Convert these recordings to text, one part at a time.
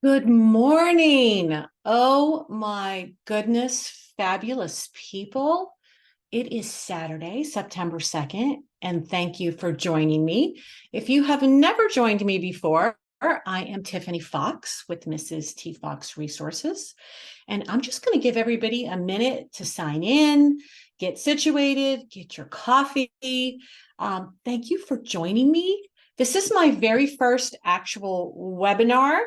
Good morning. Oh my goodness, fabulous people. It is Saturday, September 2nd, and thank you for joining me. If you have never joined me before, I am Tiffany Fox with Mrs. T. Fox Resources, and I'm just going to give everybody a minute to sign in, get situated, get your coffee. Thank you for joining me. This is my very first actual webinar.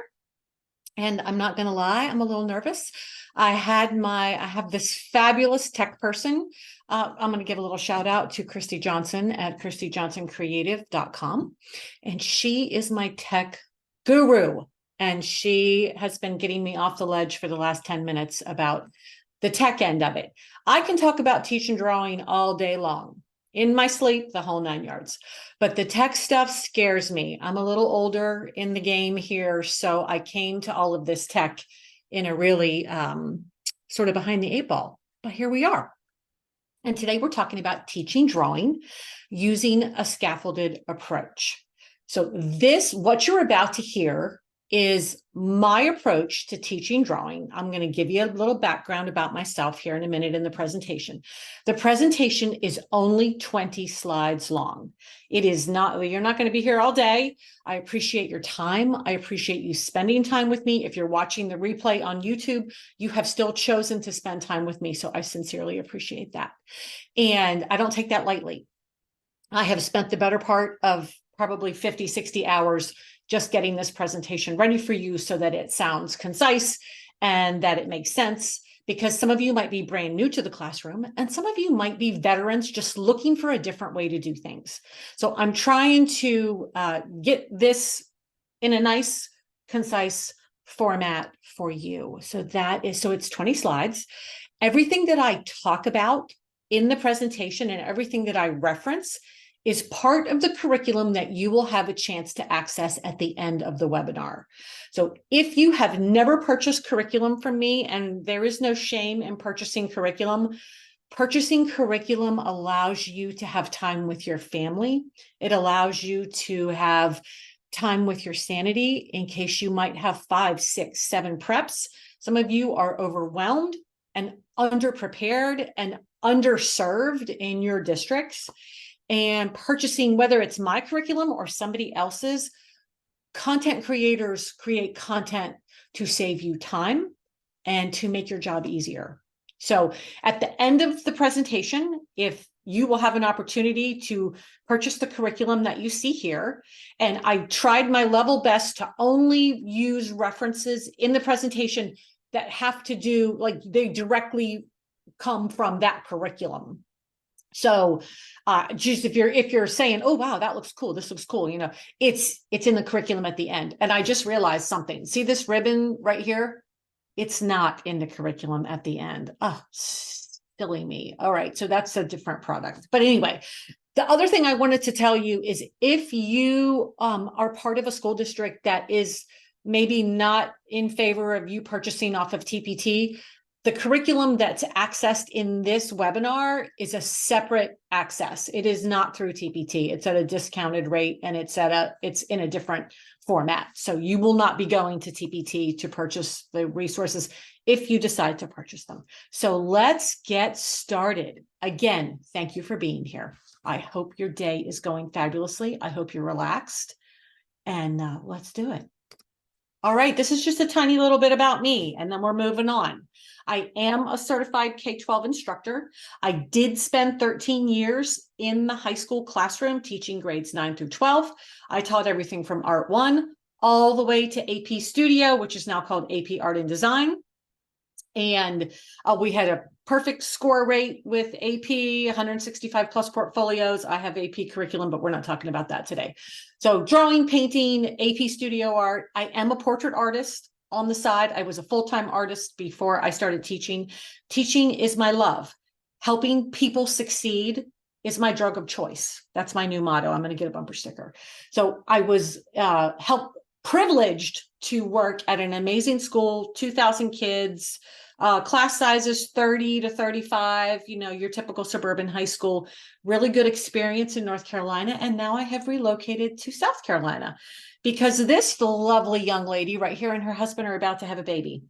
And I'm not going to lie, I'm a little nervous. I have this fabulous tech person. I'm going to give a little shout out to Christy Johnson at christyjohnsoncreative.com. And she is my tech guru. And she has been getting me off the ledge for the last 10 minutes about the tech end of it. I can talk about teaching drawing all day long, in my sleep, the whole 9 yards. But the tech stuff scares me. I'm a little older in the game here, so I came to all of this tech in a really sort of behind the eight ball. But here we are. And today we're talking about teaching drawing using a scaffolded approach. So what you're about to hear is my approach to teaching drawing. I'm going to give you a little background about myself here in a minute in the presentation. The presentation is only 20 slides long. It is not, you're not going to be here all day. I appreciate your time. I appreciate you spending time with me. If you're watching the replay on YouTube, you have still chosen to spend time with me. So I sincerely appreciate that. And I don't take that lightly. I have spent the better part of probably 50, 60 hours just getting this presentation ready for you so that it sounds concise and that it makes sense, because some of you might be brand new to the classroom and some of you might be veterans just looking for a different way to do things. So I'm trying to get this in a nice, concise format for you. So it's 20 slides. Everything that I talk about in the presentation and everything that I reference is part of the curriculum that you will have a chance to access at the end of the webinar. So if you have never purchased curriculum from me, and there is no shame in purchasing curriculum allows you to have time with your family. It allows you to have time with your sanity in case you might have 5, 6, 7 preps. Some of you are overwhelmed and underprepared and underserved in your districts. And purchasing, whether it's my curriculum or somebody else's, content creators create content to save you time and to make your job easier. So at the end of the presentation, if you will have an opportunity to purchase the curriculum that you see here, and I tried my level best to only use references in the presentation that have to do, like they directly come from that curriculum. So just if you're saying, oh, wow, that looks cool, this looks cool, it's in the curriculum at the end. And I just realized something. See this ribbon right here? It's not in the curriculum at the end. Oh, silly me. All right. So that's a different product. But anyway, the other thing I wanted to tell you is if you are part of a school district that is maybe not in favor of you purchasing off of TPT, the curriculum that's accessed in this webinar is a separate access. It is not through TPT. It's at a discounted rate and it's in a different format. So you will not be going to TPT to purchase the resources if you decide to purchase them. So let's get started. Again, thank you for being here. I hope your day is going fabulously. I hope you're relaxed, and let's do it. All right, this is just a tiny little bit about me, and then we're moving on. I am a certified K-12 instructor. I did spend 13 years in the high school classroom teaching grades 9 through 12. I taught everything from Art 1 all the way to AP Studio, which is now called AP Art and Design. And we had a perfect score rate with AP, 165 plus portfolios. I have AP curriculum, but we're not talking about that today. So drawing, painting, AP Studio Art. I am a portrait artist on the side. I was a full-time artist before I started teaching. Teaching is my love. Helping people succeed is my drug of choice. That's my new motto. I'm going to get a bumper sticker. So I was privileged to work at an amazing school, 2,000 kids, Class sizes 30 to 35, your typical suburban high school. Really good experience in North Carolina. And now I have relocated to South Carolina because this lovely young lady right here and her husband are about to have a baby.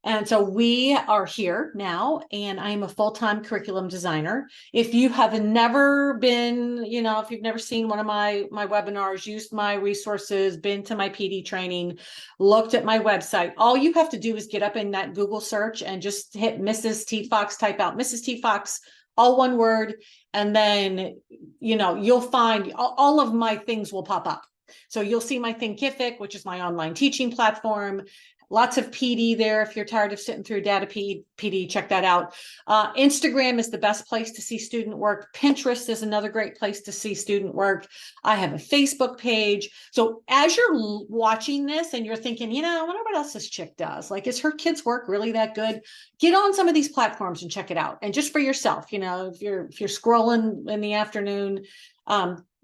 And so we are here now, and I am a full-time curriculum designer. If you have never been, if you've never seen one of my webinars, used my resources, been to my PD training, looked at my website, all you have to do is get up in that Google search and just hit Mrs. T. Fox, type out Mrs. T. Fox, all one word, and then, you'll find all of my things will pop up. So you'll see my Thinkific, which is my online teaching platform. Lots of PD there. If you're tired of sitting through data PD, check that out. Instagram is the best place to see student work. Pinterest is another great place to see student work. I have a Facebook page. So as you're watching this and you're thinking, I wonder what else this chick does. Like, is her kids' work really that good? Get on some of these platforms and check it out. And just for yourself, if you're scrolling in the afternoon,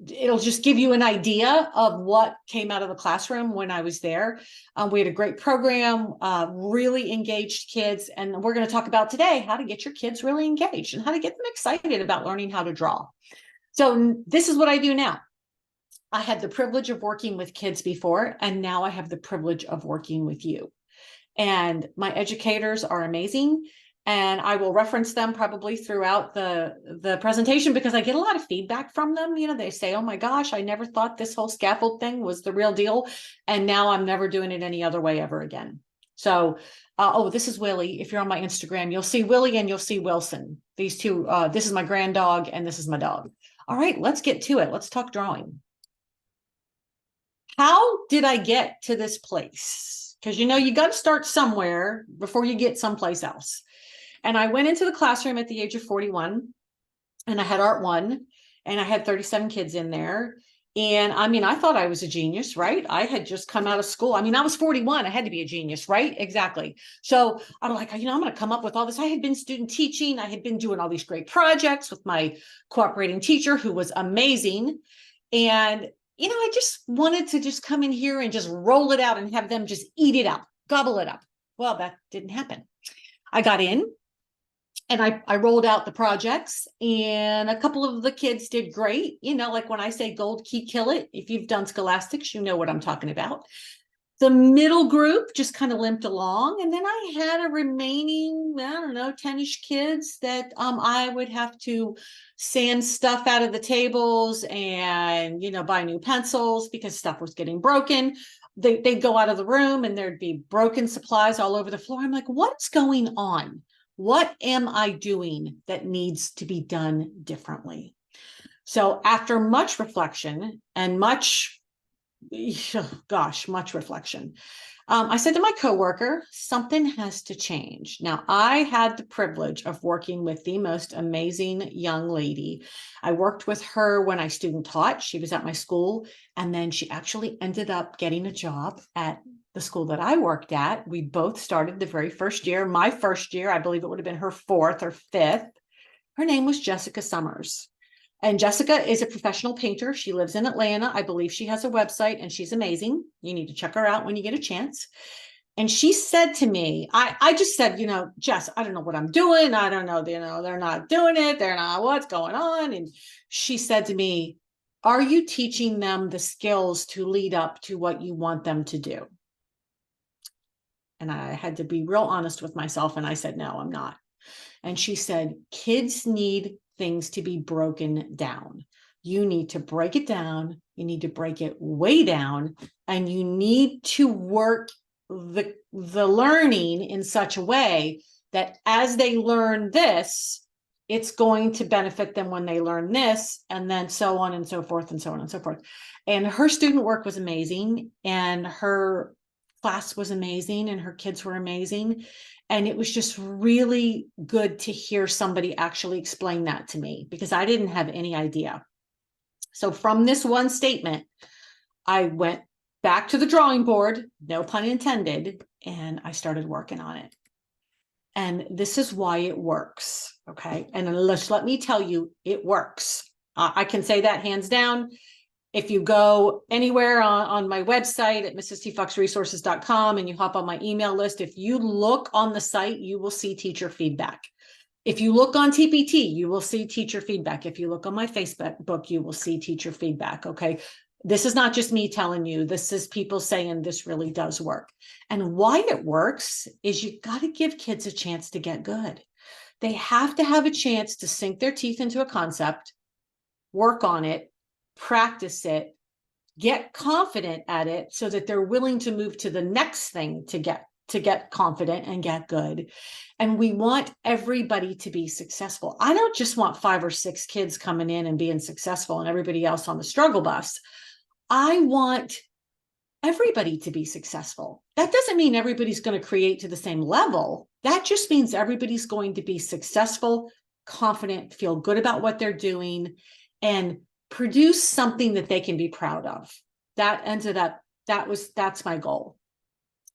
it'll just give you an idea of what came out of the classroom when I was there. We had a great program, really engaged kids. And we're going to talk about today how to get your kids really engaged and how to get them excited about learning how to draw. So this is what I do now. I had the privilege of working with kids before, and now I have the privilege of working with you. And my educators are amazing. And I will reference them probably throughout the presentation because I get a lot of feedback from them. They say, oh my gosh, I never thought this whole scaffold thing was the real deal. And now I'm never doing it any other way ever again. So, this is Willie. If you're on my Instagram, you'll see Willie and you'll see Wilson. These two, this is my grand dog and this is my dog. All right, let's get to it. Let's talk drawing. How did I get to this place? Because, you got to start somewhere before you get someplace else. And I went into the classroom at the age of 41 and I had Art 1 and I had 37 kids in there. And I thought I was a genius, right? I had just come out of school. I was 41. I had to be a genius, right? Exactly. So I'm like, I'm going to come up with all this. I had been student teaching. I had been doing all these great projects with my cooperating teacher who was amazing. And, I just wanted to just come in here and just roll it out and have them just eat it up, gobble it up. Well, that didn't happen. I got in. And I rolled out the projects and a couple of the kids did great. Like when I say gold key, kill it. If you've done scholastics, you know what I'm talking about. The middle group just kind of limped along. And then I had a remaining, 10-ish kids that I would have to sand stuff out of the tables and, buy new pencils because stuff was getting broken. They'd go out of the room and there'd be broken supplies all over the floor. I'm like, what's going on? What am I doing that needs to be done differently? So after much reflection and much reflection, I said to my coworker, something has to change. Now, I had the privilege of working with the most amazing young lady. I worked with her when I student taught. She was at my school, and then she actually ended up getting a job at the school that I worked at. We both started the very first year. My first year, I believe it would have been her fourth or fifth. Her name was Jessica Summers. And Jessica is a professional painter. She lives in Atlanta. I believe she has a website and she's amazing. You need to check her out when you get a chance. And she said to me, I just said, Jess, I don't know what I'm doing. I don't know, they're not doing it. They're not, what's going on? And she said to me, are you teaching them the skills to lead up to what you want them to do? And I had to be real honest with myself. And I said, no, I'm not. And she said, kids need things to be broken down. You need to break it down. You need to break it way down. And you need to work the learning in such a way that as they learn this, it's going to benefit them when they learn this, and then so on and so forth and so on and so forth. And her student work was amazing. And her class was amazing and her kids were amazing. And it was just really good to hear somebody actually explain that to me because I didn't have any idea. So from this one statement, I went back to the drawing board, no pun intended, and I started working on it. And this is why it works. Okay. And let me tell you, it works. I can say that hands down. If you go anywhere on my website at mrstfoxresources.com and you hop on my email list, if you look on the site, you will see teacher feedback. If you look on TPT, you will see teacher feedback. If you look on my Facebook, you will see teacher feedback. Okay. This is not just me telling you, this is people saying this really does work. And why it works is you got to give kids a chance to get good. They have to have a chance to sink their teeth into a concept, work on it, practice it, get confident at it so that they're willing to move to the next thing to get confident and get good. And we want everybody to be successful. I don't just want 5 or 6 kids coming in and being successful and everybody else on the struggle bus. I want everybody to be successful. That doesn't mean everybody's going to create to the same level. That just means everybody's going to be successful, confident, feel good about what they're doing, and produce something that they can be proud of. That's my goal.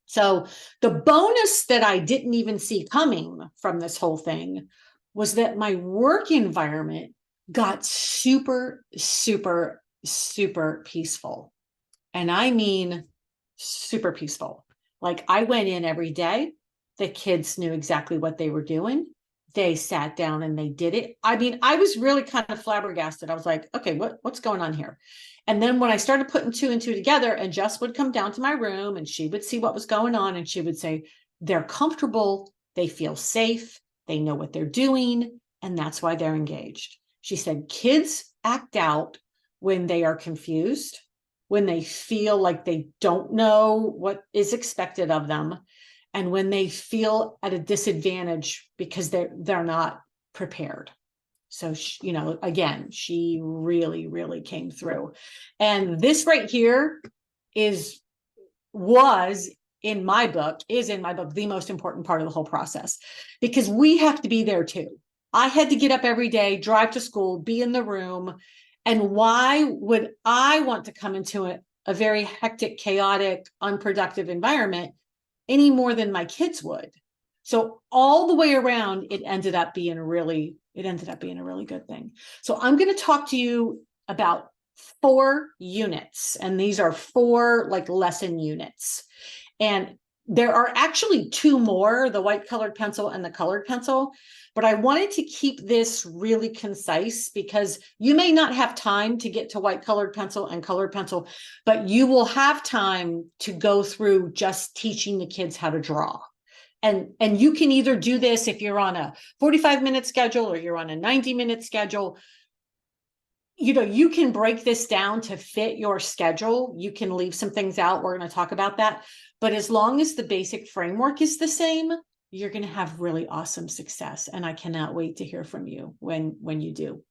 So the bonus that I didn't even see coming from this whole thing was that my work environment got super, super, super peaceful. And I mean, super peaceful. Like I went in every day. The kids knew exactly what they were doing. They sat down and they did it. I mean, I was really kind of flabbergasted. I was like, okay, what's going on here? And then when I started putting 2 and 2 together, and Jess would come down to my room and she would see what was going on. And she would say, they're comfortable. They feel safe. They know what they're doing. And that's why they're engaged. She said, kids act out when they are confused, when they feel like they don't know what is expected of them, and when they feel at a disadvantage because they're not prepared. So, again, she really, really came through. And this right here was in my book, the most important part of the whole process, because we have to be there too. I had to get up every day, drive to school, be in the room. And why would I want to come into a very hectic, chaotic, unproductive environment any more than my kids would? So all the way around, it ended up being a really good thing. So I'm going to talk to you about 4 units, and these are 4 like lesson units. And there are actually 2 more, the white colored pencil and the colored pencil, but I wanted to keep this really concise because you may not have time to get to white colored pencil and colored pencil, but you will have time to go through just teaching the kids how to draw. And you can either do this if you're on a 45-minute schedule or you're on a 90-minute schedule. You can break this down to fit your schedule. You can leave some things out. We're going to talk about that. But as long as the basic framework is the same, you're going to have really awesome success. And I cannot wait to hear from you when you do.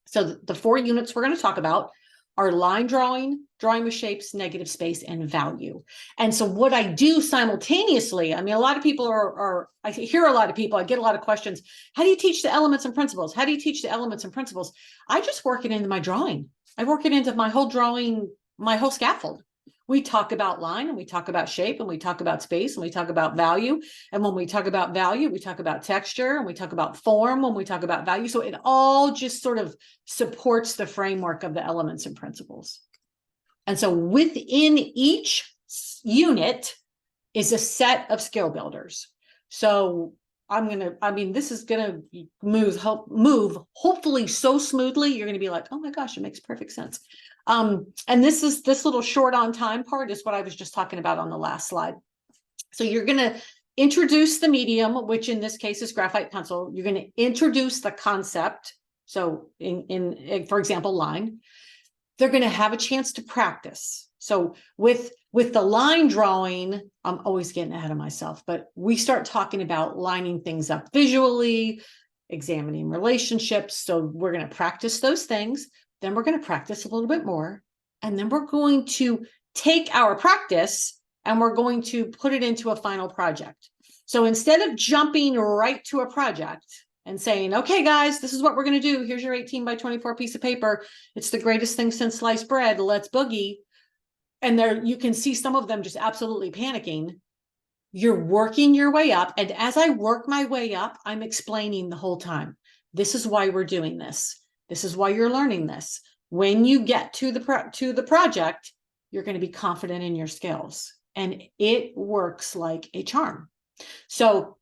So the 4 units we're going to talk about are line drawing with shapes, negative space, and value. And so what I do simultaneously, I mean, a lot of people I hear a lot of people, I get a lot of questions. How do you teach the elements and principles? How do you teach the elements and principles? I just work it into my drawing. I work it into my whole drawing, my whole scaffold. We talk about line, and we talk about shape, and we talk about space, and we talk about value. And when we talk about value, we talk about texture, and we talk about form when we talk about value. So it all just sort of supports the framework of the elements and principles. And so within each unit is a set of skill builders. So this is going to move hopefully so smoothly. You're going to be like, oh my gosh, it makes perfect sense. And this little short on time part is what I was just talking about on the last slide. So you're going to introduce the medium, which in this case is graphite pencil. You're going to introduce the concept. So in for example, line. They're going to have a chance to practice. So with the line drawing, I'm always getting ahead of myself, but we start talking about lining things up visually, examining relationships. So we're going to practice those things. Then we're going to practice a little bit more. And then we're going to take our practice and we're going to put it into a final project. So instead of jumping right to a project and saying, okay, guys, this is what we're going to do. Here's your 18 by 24 piece of paper. It's the greatest thing since sliced bread. Let's boogie. And there you can see some of them just absolutely panicking. You're working your way up. And as I work my way up, I'm explaining the whole time. This is why we're doing this. This is why you're learning this. when you get to the project, you're going to be confident in your skills. And it works like a charm. So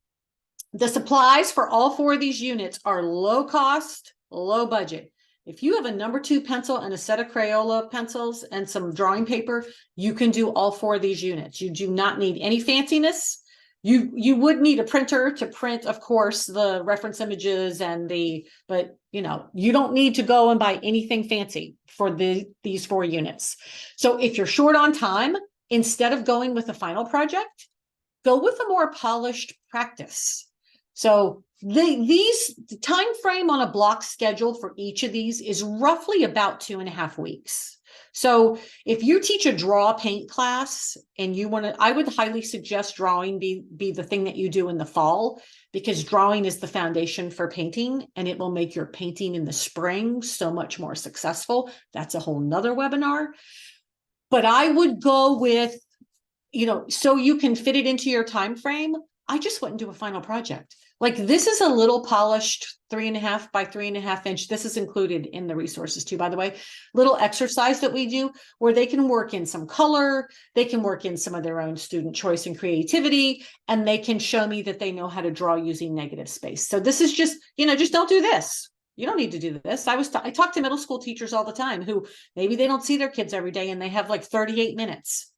the supplies for all 4 of these units are low cost, low budget. If you have a number 2 pencil and a set of Crayola pencils and some drawing paper, you can do all 4 of these units. You do not need any fanciness. You would need a printer to print, of course, the reference images but you don't need to go and buy anything fancy for these 4 units. So if you're short on time, instead of going with a final project, go with a more polished practice. So the time frame on a block schedule for each of these is roughly about 2.5 weeks. So if you teach a draw paint class and you want to, I would highly suggest drawing be the thing that you do in the fall, because drawing is the foundation for painting, and it will make your painting in the spring so much more successful. That's a whole nother webinar. But I would go with, so you can fit it into your time frame. I just wouldn't do a final project. Like, this is a little polished 3.5 by 3.5 inch. This is included in the resources too, by the way, little exercise that we do where they can work in some color, they can work in some of their own student choice and creativity, and they can show me that they know how to draw using negative space. So this is just, just don't do this. You don't need to do this. I talk to middle school teachers all the time who maybe they don't see their kids every day and they have like 38 minutes.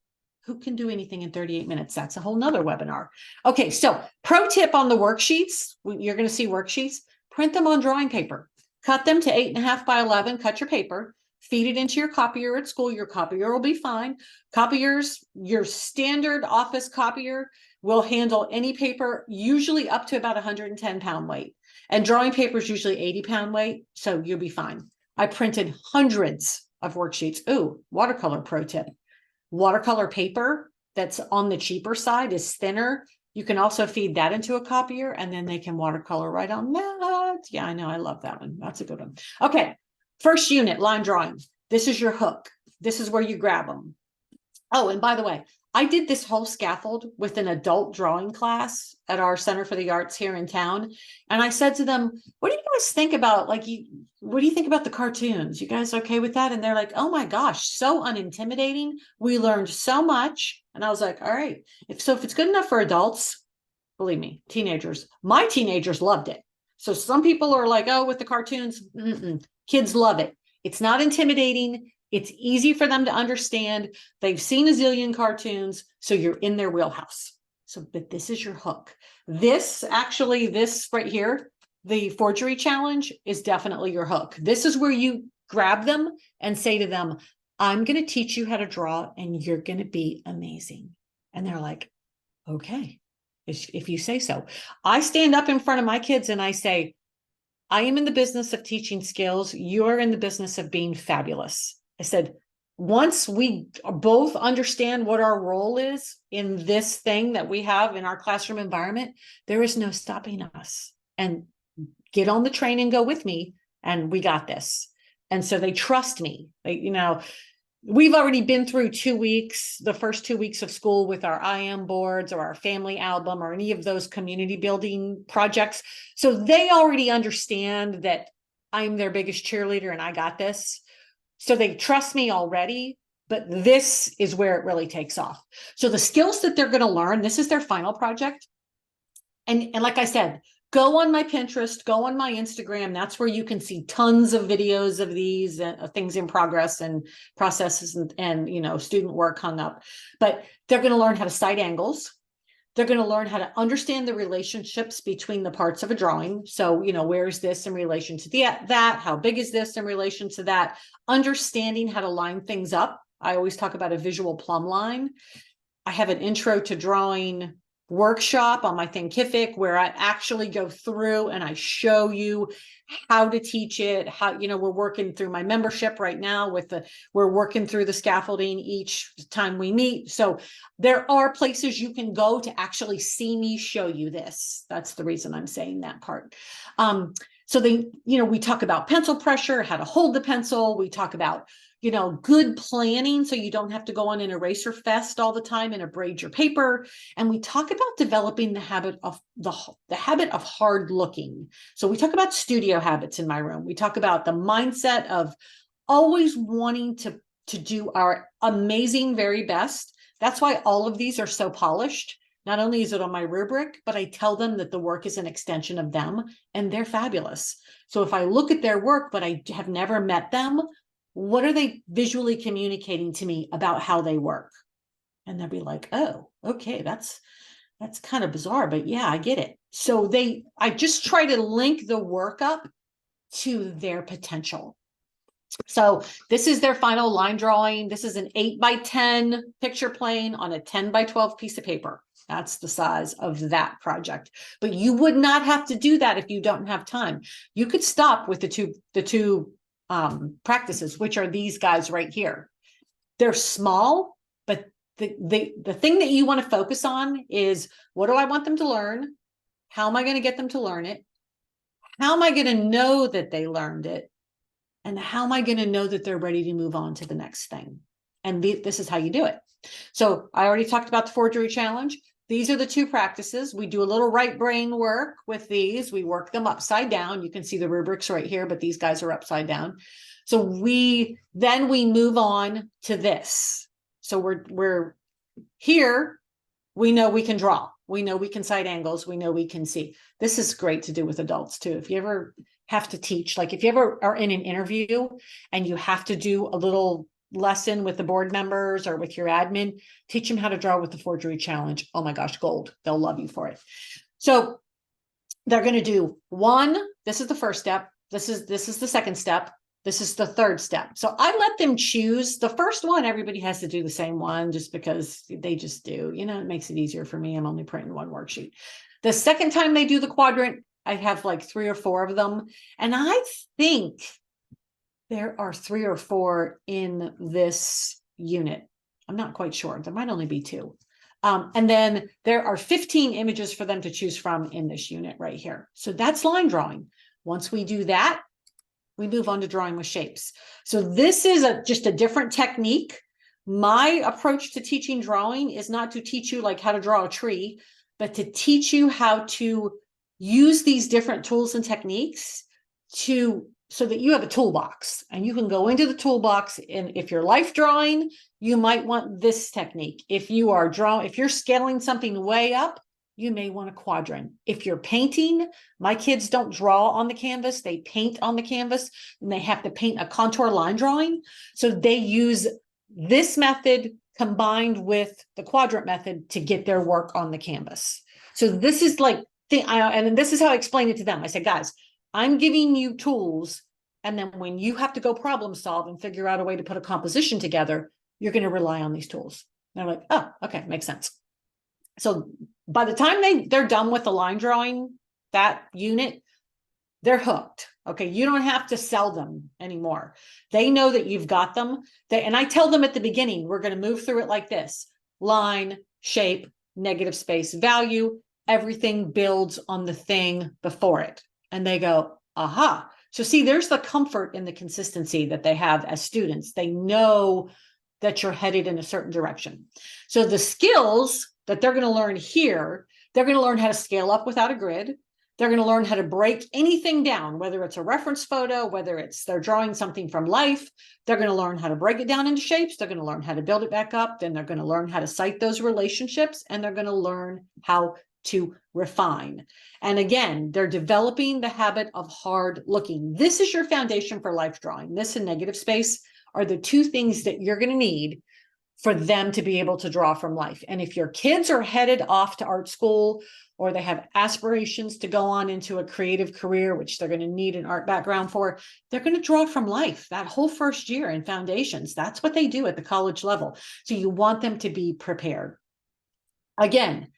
Who can do anything in 38 minutes? That's a whole nother webinar. Okay, so pro tip on the worksheets. You're going to see worksheets. Print them on drawing paper. Cut them to 8.5 by 11. Cut your paper. Feed it into your copier at school. Your copier will be fine. Copiers, your standard office copier will handle any paper, usually up to about 110-pound weight. And drawing paper is usually 80-pound weight, so you'll be fine. I printed hundreds of worksheets. Ooh, watercolor pro tip. Watercolor paper that's on the cheaper side is thinner. You can also feed that into a copier, and then they can watercolor right on that. Yeah, I know. I love that one. That's a good one. Okay. First unit, line drawing. This is your hook. This is where you grab them. Oh, and by the way, I did this whole scaffold with an adult drawing class at our Center for the Arts here in town. And I said to them, what do you guys think about, what do you think about the cartoons? You guys okay with that? And they're like, oh my gosh, so unintimidating. We learned so much. And I was like, all right, if it's good enough for adults, believe me, my teenagers loved it. So some people are like, oh, with the cartoons, kids love it. It's not intimidating. It's easy for them to understand. They've seen a zillion cartoons, so you're in their wheelhouse. But this is your hook. This right here, the forgery challenge, is definitely your hook. This is where you grab them and say to them, I'm going to teach you how to draw and you're going to be amazing. And they're like, okay, if you say so. I stand up in front of my kids and I say, I am in the business of teaching skills. You're in the business of being fabulous. I said, once we both understand what our role is in this thing that we have in our classroom environment, there is no stopping us. And get on the train and go with me, and we got this. And so they trust me. We've already been through 2 weeks, the first 2 weeks of school with our IM boards or our family album or any of those community building projects. So they already understand that I'm their biggest cheerleader and I got this. So they trust me already, but this is where it really takes off. So the skills that they're going to learn, this is their final project. And like I said, go on my Pinterest, go on my Instagram. That's where you can see tons of videos of these things in progress and processes and student work hung up. But they're going to learn how to sight angles. They're going to learn how to understand the relationships between the parts of a drawing. So, where is this in relation to that? How big is this in relation to that? Understanding how to line things up. I always talk about a visual plumb line. I have an intro to drawing workshop on my Thinkific where I actually go through and I show you how to teach it. We're working through my membership right now we're working through the scaffolding each time we meet. So there are places you can go to actually see me show you this. That's the reason I'm saying that part. So we talk about pencil pressure, how to hold the pencil. We talk about good planning so you don't have to go on an eraser fest all the time and abrade your paper. And we talk about developing the habit of hard looking. So we talk about studio habits in my room. We talk about the mindset of always wanting to do our amazing very best. That's why all of these are so polished. Not only is it on my rubric, but I tell them that the work is an extension of them and they're fabulous. So if I look at their work, but I have never met them, what are they visually communicating to me about how they work? And they'll be like, oh, okay, that's kind of bizarre, but yeah, I get it. So I just try to link the work up to their potential. So this is their final line drawing. This is an 8x10 picture plane on a 10x12 piece of paper. That's the size of that project. But you would not have to do that if you don't have time. You could stop with the two practices, which are these guys right here. They're small, but the thing that you want to focus on is, what do I want them to learn? How am I going to get them to learn it? How am I going to know that they learned it? And how am I going to know that they're ready to move on to the next thing? And this is how you do it. So I already talked about the forgery challenge. These are the two practices. We do a little right brain work with these. We work them upside down. You can see the rubrics right here, but these guys are upside down. So then we move on to this. So we're here. We know we can draw. We know we can sight angles. We know we can see. This is great to do with adults too. If you ever have to teach, like if you ever are in an interview and you have to do a little lesson with the board members or with your admin, teach them how to draw with the forgery challenge. Oh my gosh, gold. They'll love you for it. So they're going to do one. This is the first step. This is the second step. This is the third step. So I let them choose. The first one, everybody has to do the same one just because they just do. You know, it makes it easier for me. I'm only printing one worksheet. The second time they do the quadrant, I have like 3 or 4 of them. And I think there are 3 or 4 in this unit. I'm not quite sure. There might only be 2. And then there are 15 images for them to choose from in this unit right here. So that's line drawing. Once we do that, we move on to drawing with shapes. So this is just a different technique. My approach to teaching drawing is not to teach you like how to draw a tree, but to teach you how to use these different tools and techniques so that you have a toolbox and you can go into the toolbox. And if you're life drawing, you might want this technique. If you're scaling something way up, you may want a quadrant. If you're painting, my kids don't draw on the canvas, they paint on the canvas, and they have to paint a contour line drawing. So they use this method combined with the quadrant method to get their work on the canvas. So this is like, and this is how I explain it to them. I said, guys, I'm giving you tools, and then when you have to go problem solve and figure out a way to put a composition together, you're going to rely on these tools. And I'm like, oh, okay, makes sense. So by the time they're done with the line drawing, that unit, they're hooked. Okay, you don't have to sell them anymore. They know that you've got them. And I tell them at the beginning, we're going to move through it like this: line, shape, negative space, value. Everything builds on the thing before it. And they go, aha. So see, there's the comfort in the consistency that they have as students. They know that you're headed in a certain direction. So the skills that they're going to learn here, they're going to learn how to scale up without a grid. They're going to learn how to break anything down, whether it's a reference photo, whether it's they're drawing something from life. They're going to learn how to break it down into shapes. They're going to learn how to build it back up. Then they're going to learn how to cite those relationships, and they're going to learn how to refine. And again, they're developing the habit of hard looking. This is your foundation for life drawing. This and negative space are the 2 things that you're going to need for them to be able to draw from life. And if your kids are headed off to art school, or they have aspirations to go on into a creative career, which they're going to need an art background for, they're going to draw from life that whole first year in foundations. That's what they do at the college level. So you want them to be prepared. Again,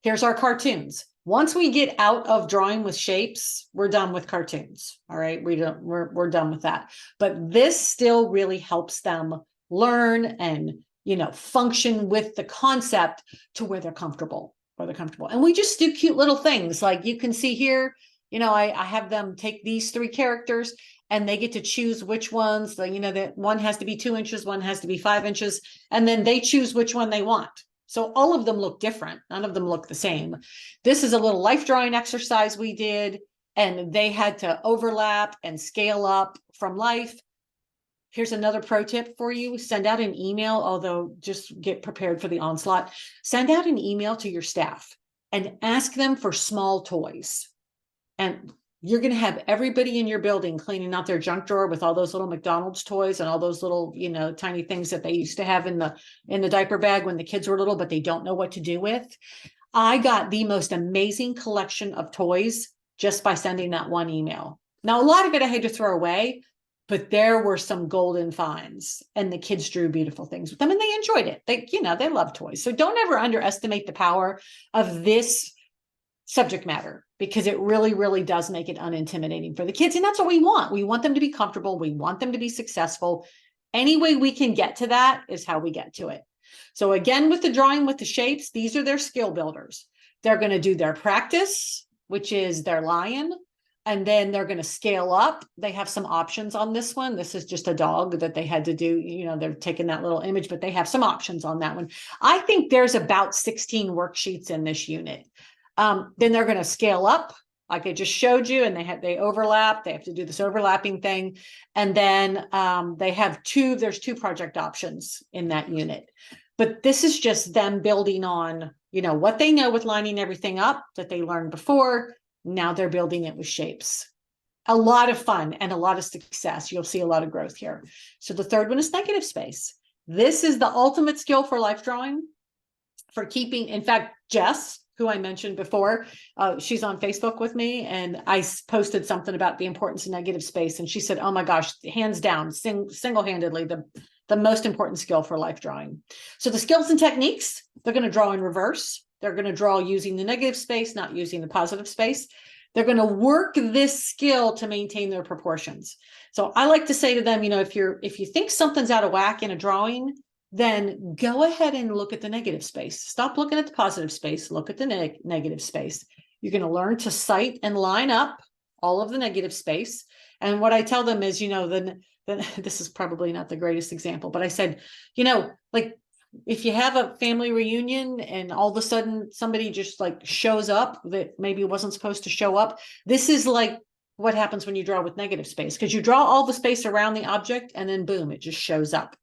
here's our cartoons. Once we get out of drawing with shapes, we're done with cartoons. All right, we're done with that. But this still really helps them learn and function with the concept to where they're comfortable. And we just do cute little things. Like you can see here, I have them take these 3 characters and they get to choose which ones, that one has to be 2 inches, one has to be 5 inches, and then they choose which one they want. So all of them look different. None of them look the same. This is a little life drawing exercise we did, and they had to overlap and scale up from life. Here's another pro tip for you. Send out an email, although just get prepared for the onslaught. Send out an email to your staff and ask them for small toys. And you're going to have everybody in your building cleaning out their junk drawer with all those little McDonald's toys and all those little, tiny things that they used to have in the diaper bag when the kids were little, but they don't know what to do with. I got the most amazing collection of toys just by sending that one email. Now, a lot of it I had to throw away, but there were some golden finds, and the kids drew beautiful things with them and they enjoyed it. They love toys. So don't ever underestimate the power of this subject matter, because it really, really does make it unintimidating for the kids. And that's what we want. We want them to be comfortable. We want them to be successful. Any way we can get to that is how we get to it. So again, with the drawing, with the shapes, these are their skill builders. They're going to do their practice, which is their lion. And then they're going to scale up. They have some options on this one. This is just a dog that they had to do. They're taking that little image, but they have some options on that one. I think there's about 16 worksheets in this unit. Then they're going to scale up, like I just showed you, and they overlap. They have to do this overlapping thing. And then there's two project options in that unit. But this is just them building on, what they know with lining everything up that they learned before. Now they're building it with shapes. A lot of fun and a lot of success. You'll see a lot of growth here. So the third one is negative space. This is the ultimate skill for life drawing, for keeping, in fact, Jess, who I mentioned before, she's on Facebook with me, and I posted something about the importance of negative space. And she said, oh my gosh, hands down, single-handedly, the most important skill for life drawing. So the skills and techniques, they're going to draw in reverse. They're going to draw using the negative space, not using the positive space. They're going to work this skill to maintain their proportions. So I like to say to them, if you think something's out of whack in a drawing, then go ahead and look at the negative space. Stop looking at the positive space. Look at the negative space. You're going to learn to cite and line up all of the negative space. And what I tell them is, this is probably not the greatest example, but I said, like, if you have a family reunion and all of a sudden somebody just like shows up that maybe wasn't supposed to show up, this is like what happens when you draw with negative space, because you draw all the space around the object and then boom, it just shows up.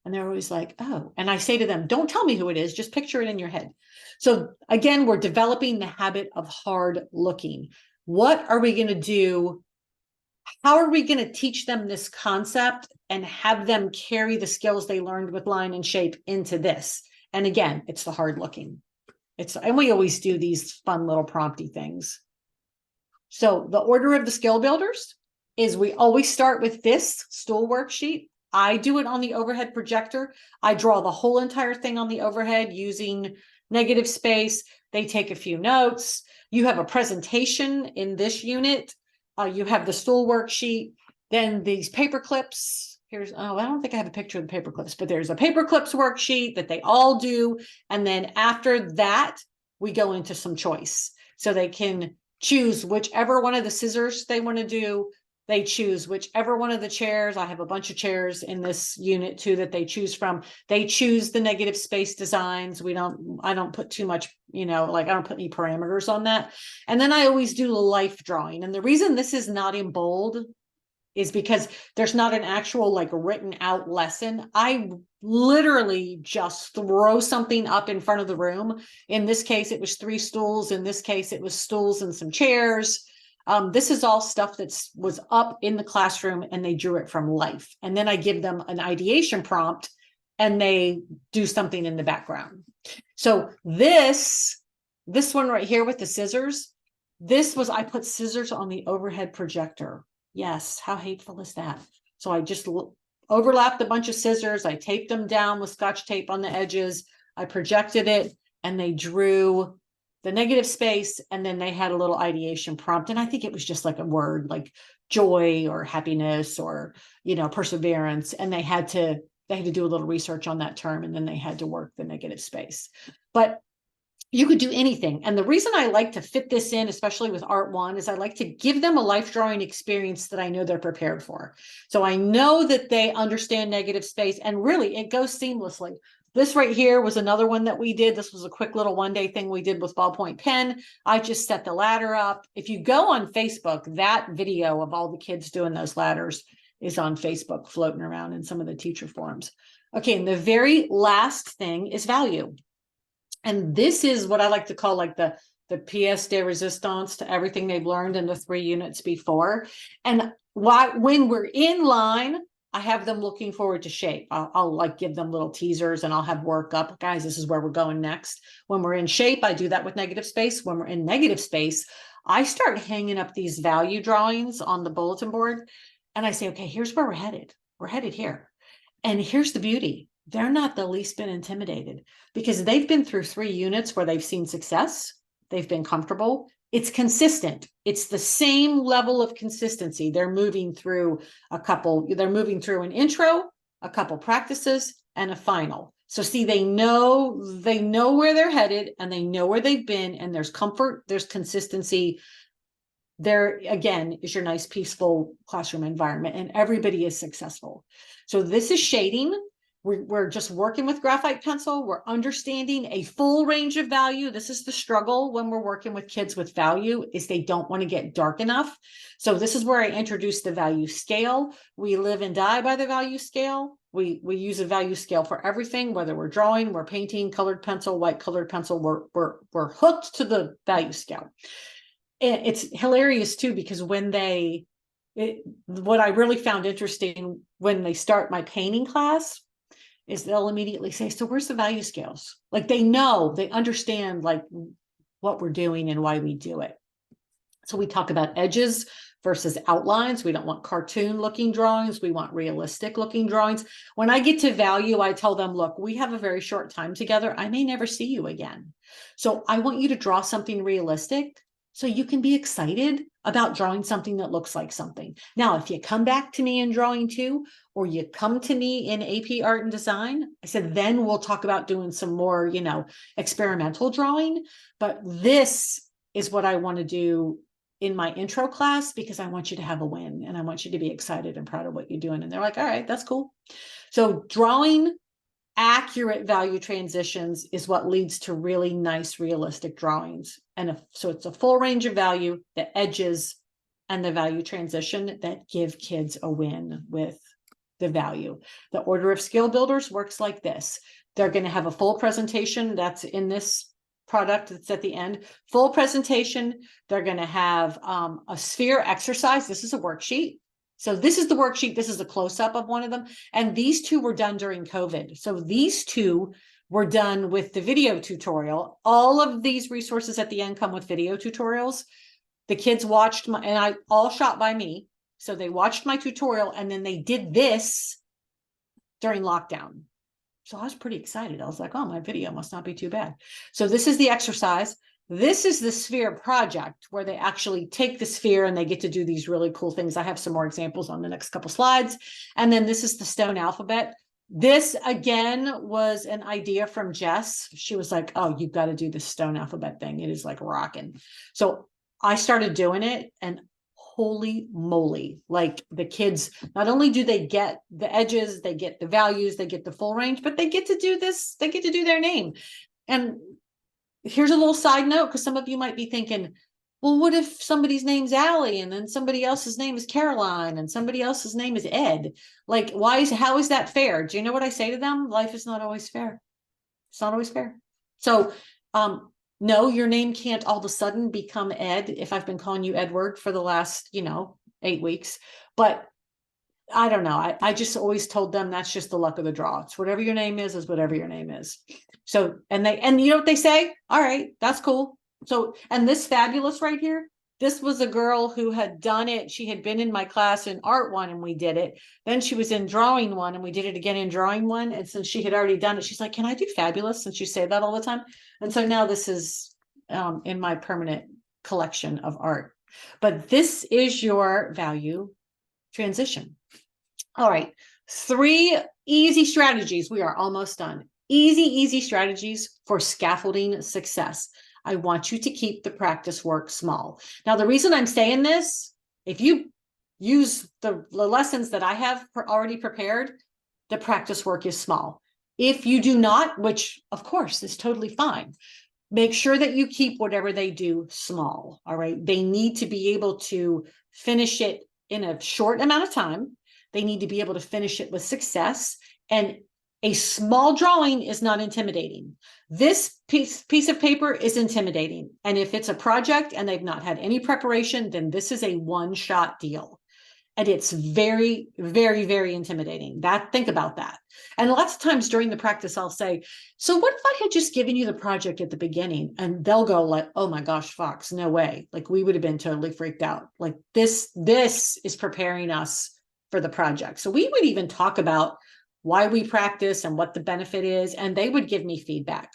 And they're always like, oh, and I say to them, don't tell me who it is, just picture it in your head. So again, we're developing the habit of hard looking. What are we going to do? How are we going to teach them this concept and have them carry the skills they learned with line and shape into this? And again, it's the hard looking. And we always do these fun little prompty things. So the order of the skill builders is we always start with this stool worksheet. I do it on the overhead projector. I draw the whole entire thing on the overhead using negative space. They take a few notes. You have a presentation in this unit. You have the stool worksheet, then these paper clips. I don't think I have a picture of the paper clips, but there's a paper clips worksheet that they all do. And then after that, we go into some choice. So they can choose whichever one of the scissors they want to do. They choose whichever one of the chairs. I have a bunch of chairs in this unit too that they choose from. They choose the negative space designs. I don't put too much, I don't put any parameters on that. And then I always do a life drawing. And the reason this is not in bold is because there's not an actual written out lesson. I literally just throw something up in front of the room. In this case, it was 3 stools. In this case, it was stools and some chairs. This is all stuff that was up in the classroom and they drew it from life. And then I give them an ideation prompt and they do something in the background. So this one right here with the scissors, I put scissors on the overhead projector. Yes. How hateful is that? So I just overlapped a bunch of scissors. I taped them down with Scotch tape on the edges. I projected it and they drew the negative space, and then they had a little ideation prompt. And I think it was just like a word like joy or happiness or, perseverance. And they had to do a little research on that term, and then they had to work the negative space. But you could do anything. And the reason I like to fit this in, especially with Art 1, is I like to give them a life drawing experience that I know they're prepared for. So I know that they understand negative space, and really it goes seamlessly. This right here was another one that we did. This was a quick little one-day thing we did with ballpoint pen. I just set the ladder up. If you go on Facebook, that video of all the kids doing those ladders is on Facebook floating around in some of the teacher forums. Okay, and the very last thing is value. And this is what I like to call like the pièce de résistance to everything they've learned in the 3 units before. And when we're in line, I have them looking forward to shape. I'll like give them little teasers and I'll have work up. Guys, this is where we're going next. When we're in shape, I do that with negative space. When we're in negative space, I start hanging up these value drawings on the bulletin board. And I say, okay, here's where we're headed. We're headed here. And here's the beauty. They're not the least bit intimidated because they've been through 3 units where they've seen success. They've been comfortable. It's consistent. It's the same level of consistency. They're moving through an intro, a couple practices, and a final. So see, they know where they're headed and they know where they've been, and there's comfort, there's consistency. There again is your nice, peaceful classroom environment, and everybody is successful. So this is shading. We're just working with graphite pencil. We're understanding a full range of value. This is the struggle when we're working with kids with value, is they don't want to get dark enough. So this is where I introduce the value scale. We live and die by the value scale. We use a value scale for everything, whether we're drawing, we're painting, colored pencil, white colored pencil, we're hooked to the value scale. And it's hilarious too, because what I really found interesting when they start my painting class is they'll immediately say, so where's the value scales? Like they understand like what we're doing and why we do it. So we talk about edges versus outlines. We don't want cartoon looking drawings. We want realistic looking drawings. When I get to value, I tell them, look, we have a very short time together. I may never see you again. So I want you to draw something realistic so you can be excited about drawing something that looks like something. Now, if you come back to me in drawing 2, or you come to me in AP art and design, I said, then we'll talk about doing some more, experimental drawing. But this is what I want to do in my intro class, because I want you to have a win and I want you to be excited and proud of what you're doing. And they're like, all right, that's cool. So drawing accurate value transitions is what leads to really nice, realistic drawings. And so it's a full range of value, the edges and the value transition that give kids a win with the value. The order of skill builders works like this. They're going to have a full presentation that's in this product that's at the end. Full presentation. They're going to have a sphere exercise. This is a worksheet. So this is the worksheet. This is a close-up of one of them. And these 2 were done during COVID. So these 2 were done with the video tutorial. All of these resources at the end come with video tutorials. The kids watched all shot by me. So they watched my tutorial and then they did this during lockdown. So I was pretty excited. I was like, oh, my video must not be too bad. So this is the exercise. This is the sphere project where they actually take the sphere and they get to do these really cool things. I have some more examples on the next couple slides. And then this is the stone alphabet. This again was an idea from Jess. She was like, oh, you've got to do this stone alphabet thing. It is like rocking. So I started doing it, and holy moly, like the kids, not only do they get the edges, they get the values, they get the full range, but they get to do this, they get to do their name. And here's a little side note, because some of you might be thinking, well, what if somebody's name's Allie and then somebody else's name is Caroline and somebody else's name is Ed? Like, how is that fair? Do you know what I say to them? Life is not always fair. It's not always fair. So, no, your name can't all of a sudden become Ed if I've been calling you Edward for the last, 8 weeks. But I don't know. I just always told them that's just the luck of the draw. It's whatever your name is whatever your name is. So, and you know what they say? All right, that's cool. So, and this fabulous right here, this was a girl who had done it. She had been in my class in art 1 and we did it. Then she was in drawing 1 and we did it again in drawing 1. And since she had already done it, she's like, can I do fabulous? Since you say that all the time. And so now this is in my permanent collection of art. But this is your value transition. All right, 3 easy strategies. We are almost done. Easy strategies for scaffolding success. I want you to keep the practice work small. Now, the reason I'm saying this, if you use the lessons that I have already prepared, the practice work is small. If you do not, which of course is totally fine, make sure that you keep whatever they do small. All right. They need to be able to finish it in a short amount of time. They need to be able to finish it with success. And a small drawing is not intimidating. This piece of paper is intimidating. And if it's a project and they've not had any preparation, then this is a one-shot deal. And it's very, very, very intimidating. Think about that. And lots of times during the practice, I'll say, so what if I had just given you the project at the beginning? And they'll go like, oh my gosh, Fox, no way. Like we would have been totally freaked out. Like this is preparing us for the project. So we would even talk about why we practice and what the benefit is, and they would give me feedback.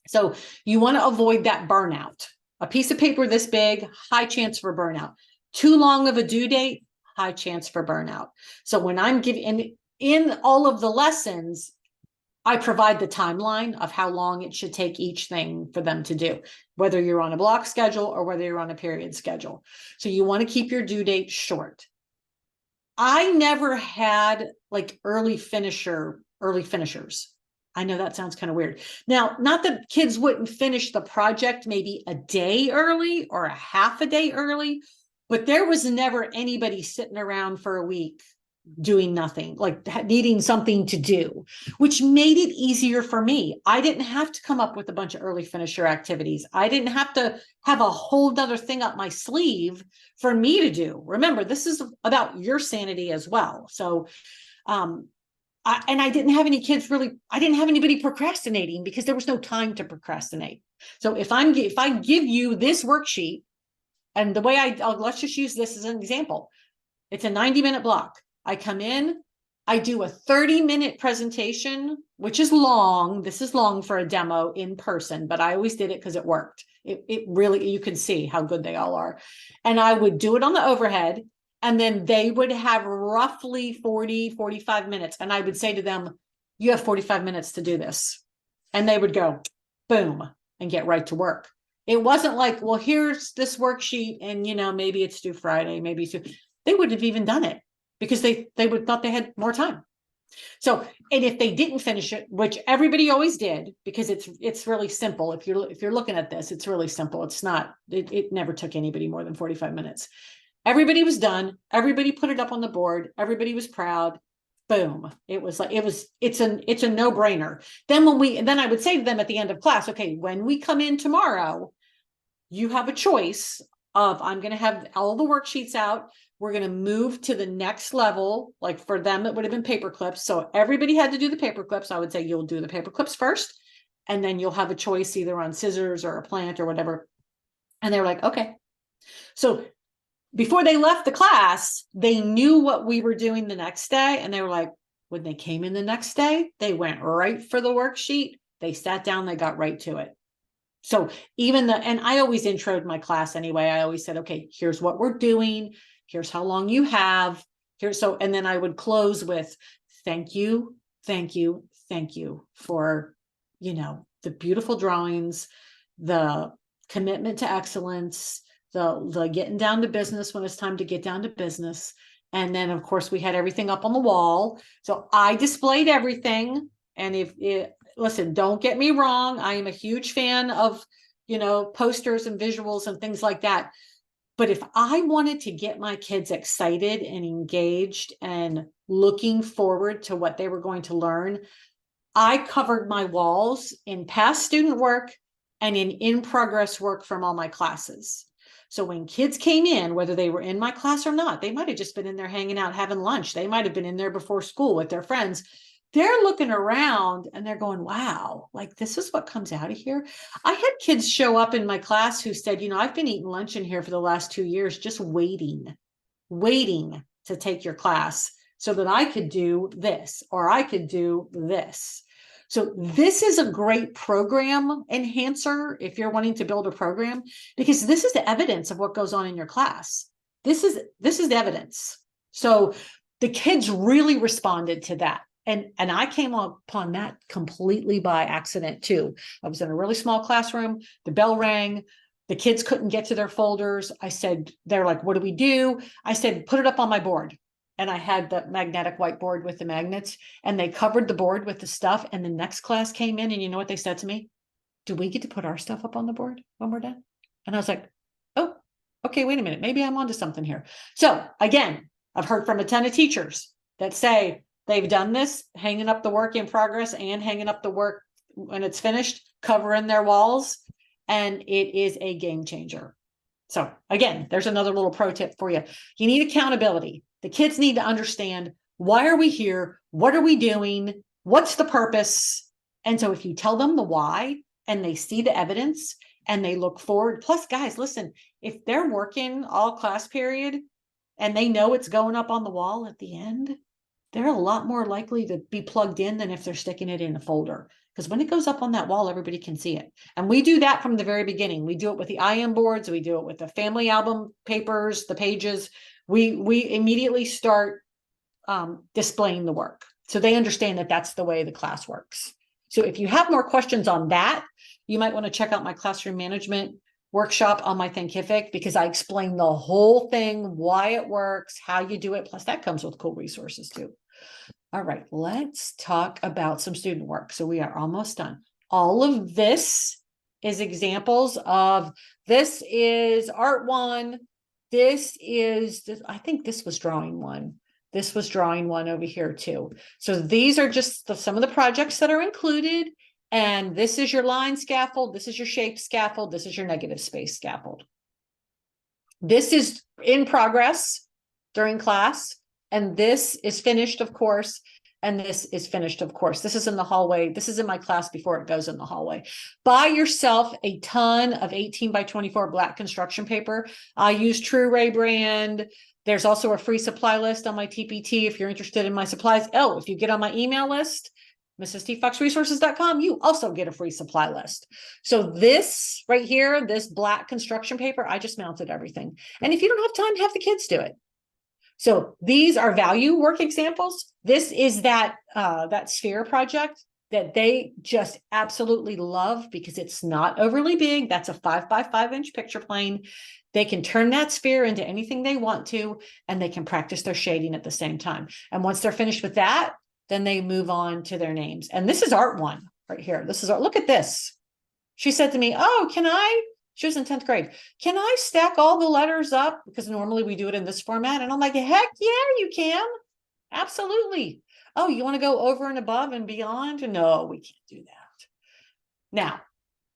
So you want to avoid that burnout. A piece of paper this big, high chance for burnout. Too long of a due date, high chance for burnout. So when I'm giving, in all of the lessons, I provide the timeline of how long it should take each thing for them to do, whether you're on a block schedule or whether you're on a period schedule. So you want to keep your due date short. I never had like early finishers. I know that sounds kind of weird. Now, not that kids wouldn't finish the project maybe a day early or a half a day early, but there was never anybody sitting around for a week doing nothing, like needing something to do, which made it easier for me. I didn't have to come up with a bunch of early finisher activities. I didn't have to have a whole other thing up my sleeve for me to do. Remember, this is about your sanity as well. So, I didn't have any kids I didn't have anybody procrastinating because there was no time to procrastinate. So if I give you this worksheet, and the way let's just use this as an example. It's a 90-minute block. I come in, I do a 30-minute presentation, which is long. This is long for a demo in person, but I always did it because it worked. It really, you can see how good they all are. And I would do it on the overhead, and then they would have roughly 40, 45 minutes. And I would say to them, you have 45 minutes to do this. And they would go, boom, and get right to work. It wasn't like, well, here's this worksheet and, maybe it's due Friday, maybe it's due. They wouldn't have even done it because they would thought they had more time. So, and if they didn't finish it, which everybody always did, because it's really simple. If you're looking at this, it's really simple. It's not, it never took anybody more than 45 minutes. Everybody was done. Everybody put it up on the board. Everybody was proud. Boom. It's a no-brainer. Then I would say to them at the end of class, okay, when we come in tomorrow, you have a choice of, I'm going to have all the worksheets out. We're going to move to the next level. Like for them, it would have been paper clips. So everybody had to do the paper clips. I would say you'll do the paper clips first, and then you'll have a choice either on scissors or a plant or whatever. And they were like, okay. So before they left the class, they knew what we were doing the next day. And they were like, when they came in the next day, they went right for the worksheet. They sat down, they got right to it. So and I always introed my class anyway. I always said, okay, here's what we're doing. Here's how long you have. And then I would close with, thank you, thank you, thank you for, the beautiful drawings, the commitment to excellence, the getting down to business when it's time to get down to business. And then of course we had everything up on the wall. So I displayed everything. And listen, don't get me wrong. I am a huge fan of, posters and visuals and things like that. But if I wanted to get my kids excited and engaged and looking forward to what they were going to learn, I covered my walls in past student work and in progress work from all my classes. So when kids came in, whether they were in my class or not, they might have just been in there hanging out, having lunch. They might have been in there before school with their friends. They're looking around and they're going, wow, like this is what comes out of here. I had kids show up in my class who said, I've been eating lunch in here for the last 2 years, just waiting to take your class so that I could do this or I could do this. So this is a great program enhancer if you're wanting to build a program, because this is the evidence of what goes on in your class. This is the evidence. So the kids really responded to that. And I came upon that completely by accident too. I was in a really small classroom. The bell rang. The kids couldn't get to their folders. I said, they're like, what do we do? I said, put it up on my board. And I had the magnetic whiteboard with the magnets, and they covered the board with the stuff. And the next class came in, and you know what they said to me? Do we get to put our stuff up on the board when we're done? And I was like, oh, okay, wait a minute. Maybe I'm onto something here. So again, I've heard from a ton of teachers that say they've done this, hanging up the work in progress and hanging up the work when it's finished, covering their walls, and it is a game changer. So again, there's another little pro tip for you. You need accountability. The kids need to understand, why are we here? What are we doing? What's the purpose? And so if you tell them the why and they see the evidence and they look forward, plus guys, listen, if they're working all class period and they know it's going up on the wall at the end, they're a lot more likely to be plugged in than if they're sticking it in a folder. Because when it goes up on that wall, everybody can see it. And we do that from the very beginning. We do it with the IM boards. We do it with the family album papers, the pages. We immediately start displaying the work. So they understand that that's the way the class works. So if you have more questions on that, you might want to check out my classroom management workshop on my Thinkific, because I explain the whole thing, why it works, how you do it. Plus that comes with cool resources too. All right, let's talk about some student work. So we are almost done. All of this is examples of, this is art one. This is, I think this was drawing one. This was drawing one over here too. So these are just some of the projects that are included. And this is your line scaffold. This is your shape scaffold. This is your negative space scaffold. This is in progress during class. And this is finished, of course. And this is finished, of course. This is in the hallway. This is in my class before it goes in the hallway. Buy yourself a ton of 18 by 24 black construction paper. I use True Ray brand. There's also a free supply list on my TPT if you're interested in my supplies. Oh, if you get on my email list, mrstfoxresources.com, you also get a free supply list. So this right here, this black construction paper, I just mounted everything. And if you don't have time, have the kids do it. So these are value work examples. This is that sphere project that they just absolutely love because it's not overly big. That's a 5 by 5 inch picture plane. They can turn that sphere into anything they want to, and they can practice their shading at the same time. And once they're finished with that, then they move on to their names. And this is art one right here. This is art. Look at this. She said to me, oh, she was in 10th grade. Can I stack all the letters up? Because normally we do it in this format. And I'm like, heck yeah, you can. Absolutely. Oh, you want to go over and above and beyond? No, we can't do that. Now,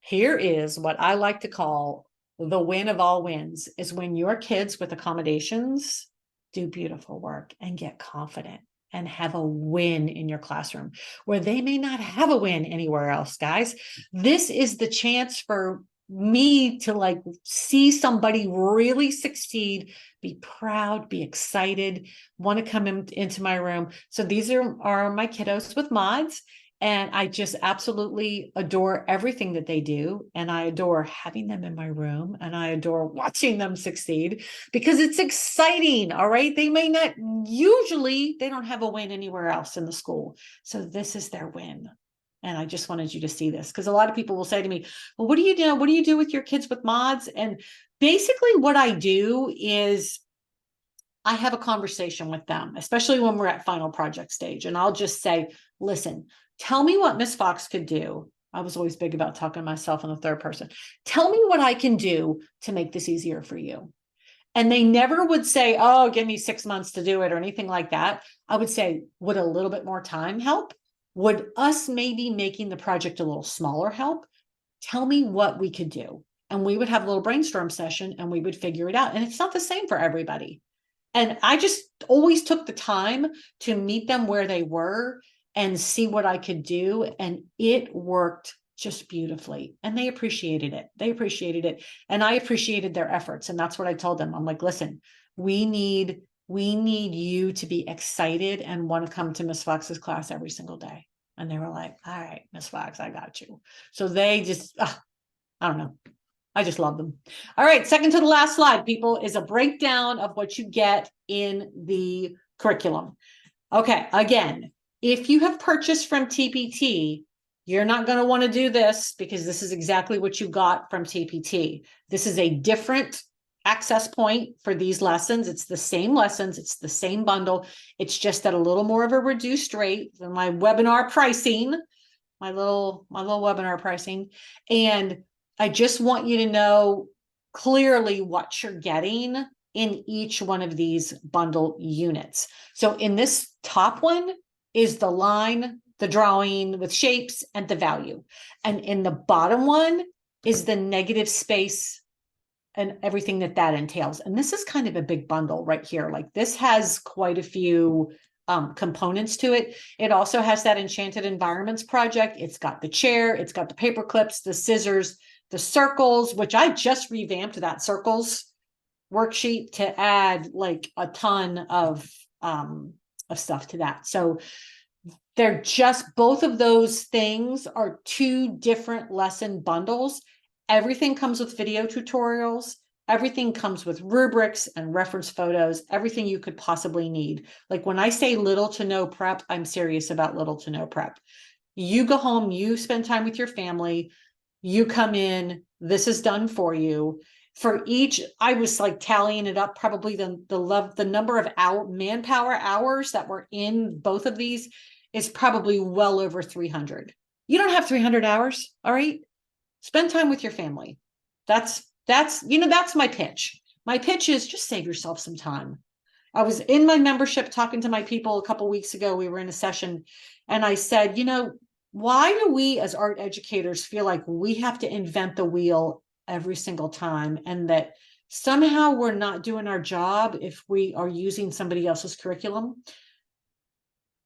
here is what I like to call the win of all wins, is when your kids with accommodations do beautiful work and get confident and have a win in your classroom where they may not have a win anywhere else, guys. This is the chance for me to see somebody really succeed, be proud, be excited, want to come into my room. So these are my kiddos with mods. And I just absolutely adore everything that they do. And I adore having them in my room. And I adore watching them succeed because it's exciting. All right. They may not, usually they don't have a win anywhere else in the school. So this is their win. And I just wanted you to see this, because a lot of people will say to me, well, what do you do? What do you do with your kids with mods? And basically what I do is I have a conversation with them, especially when we're at final project stage. And I'll just say, listen, tell me what Miss Fox could do. I was always big about talking to myself in the third person. Tell me what I can do to make this easier for you. And they never would say, oh, give me 6 months to do it or anything like that. I would say, would a little bit more time help? Would us maybe making the project a little smaller help? Tell me what we could do. And we would have a little brainstorm session and we would figure it out. And it's not the same for everybody. And I just always took the time to meet them where they were and see what I could do. And it worked just beautifully. And they appreciated it. They appreciated it. And I appreciated their efforts. And that's what I told them. I'm like, listen, we need you to be excited and want to come to Miss Fox's class every single day. And they were like, all right, Miss Fox, I got you. So they just, I don't know. I just love them. All right. Second to the last slide, people, is a breakdown of what you get in the curriculum. Okay. Again, if you have purchased from TPT, you're not going to want to do this because this is exactly what you got from TPT. This is a different access point for these lessons. It's the same lessons. It's the same bundle. It's just at a little more of a reduced rate than my webinar pricing, my little webinar pricing. And I just want you to know clearly what you're getting in each one of these bundle units. So in this top one is the line, the drawing with shapes, and the value. And in the bottom one is the negative space and everything that entails. And this is kind of a big bundle right here. Like this has quite a few components to it. It also has that Enchanted Environments project. It's got the chair, it's got the paper clips, the scissors, the circles, which I just revamped that circles worksheet to add like a ton of stuff to that. So they're just, both of those things are two different lesson bundles. Everything comes with video tutorials. Everything comes with rubrics and reference photos, everything you could possibly need. Like when I say little to no prep, I'm serious about little to no prep. You go home, you spend time with your family, you come in, this is done for you. For each, I was like tallying it up, probably the number of manpower hours that were in both of these is probably well over 300. You don't have 300 hours, all right? Spend time with your family. That's my pitch. My pitch is just save yourself some time. I was in my membership talking to my people a couple of weeks ago. We were in a session and I said, why do we as art educators feel like we have to invent the wheel every single time, and that somehow we're not doing our job if we are using somebody else's curriculum?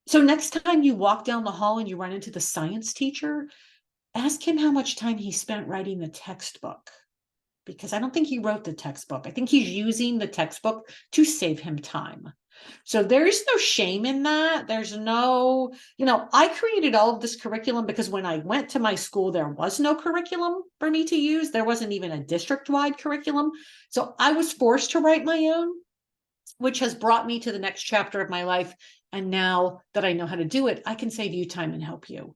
So next time you walk down the hall and you run into the science teacher, ask him how much time he spent writing the textbook, because I don't think he wrote the textbook. I think he's using the textbook to save him time. So there's no shame in that. There's no, I created all of this curriculum because when I went to my school, there was no curriculum for me to use. There wasn't even a district-wide curriculum. So I was forced to write my own, which has brought me to the next chapter of my life. And now that I know how to do it, I can save you time and help you.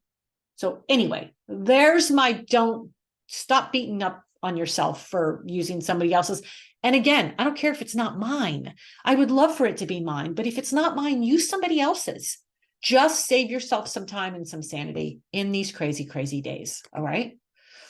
So anyway, there's my don't stop beating up on yourself for using somebody else's. And again, I don't care if it's not mine. I would love for it to be mine, but if it's not mine, use somebody else's. Just save yourself some time and some sanity in these crazy, crazy days. All right.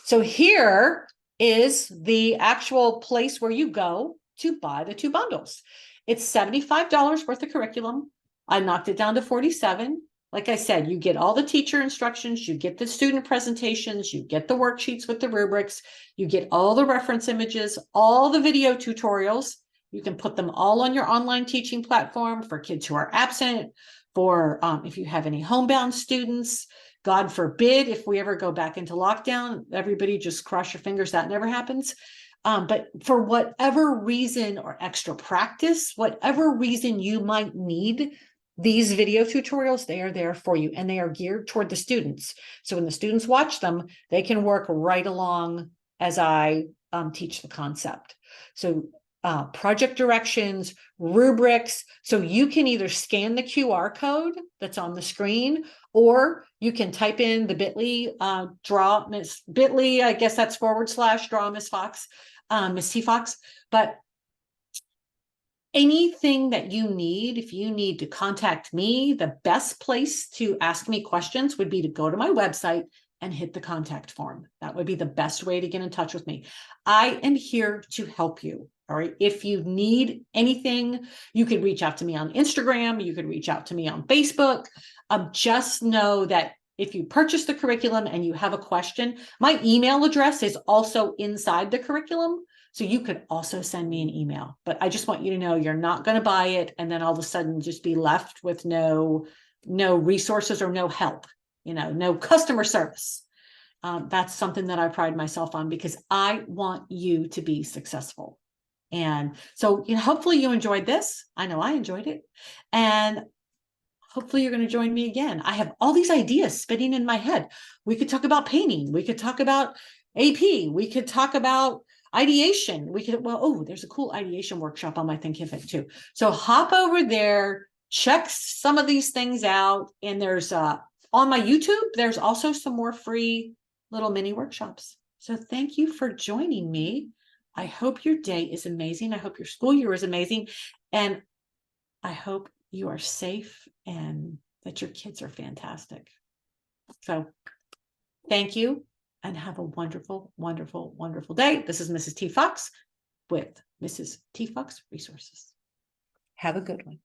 So here is the actual place where you go to buy the two bundles. It's $75 worth of curriculum. I knocked it down to $47. Like I said, you get all the teacher instructions, you get the student presentations, you get the worksheets with the rubrics, you get all the reference images, all the video tutorials. You can put them all on your online teaching platform for kids who are absent, for if you have any homebound students. God forbid, if we ever go back into lockdown, everybody just cross your fingers, that never happens. But for whatever reason, or extra practice, whatever reason you might need these video tutorials, they are there for you, and they are geared toward the students. So when the students watch them, they can work right along as I teach the concept. So project directions, rubrics. So you can either scan the QR code that's on the screen, or you can type in the bit.ly, I guess that's / draw Miss Fox, Miss T Fox. But anything that you need, if you need to contact me, the best place to ask me questions would be to go to my website and hit the contact form. That would be the best way to get in touch with me. I am here to help you. All right. If you need anything, you could reach out to me on Instagram. You could reach out to me on Facebook. Just know that if you purchase the curriculum and you have a question, my email address is also inside the curriculum. So you could also send me an email, but I just want you to know you're not going to buy it and then all of a sudden just be left with no resources or no help, no customer service. That's something that I pride myself on, because I want you to be successful. And so, hopefully you enjoyed this. I know I enjoyed it. And hopefully you're going to join me again. I have all these ideas spinning in my head. We could talk about painting. We could talk about AP. We could talk about ideation. There's a cool ideation workshop on my Thinkific too. So hop over there, check some of these things out. And there's on my YouTube, there's also some more free little mini workshops. So thank you for joining me. I hope your day is amazing. I hope your school year is amazing. And I hope you are safe and that your kids are fantastic. So thank you and have a wonderful, wonderful, wonderful day. This is Mrs. T Fox. with Mrs. T. Fox Resources. Have a good one.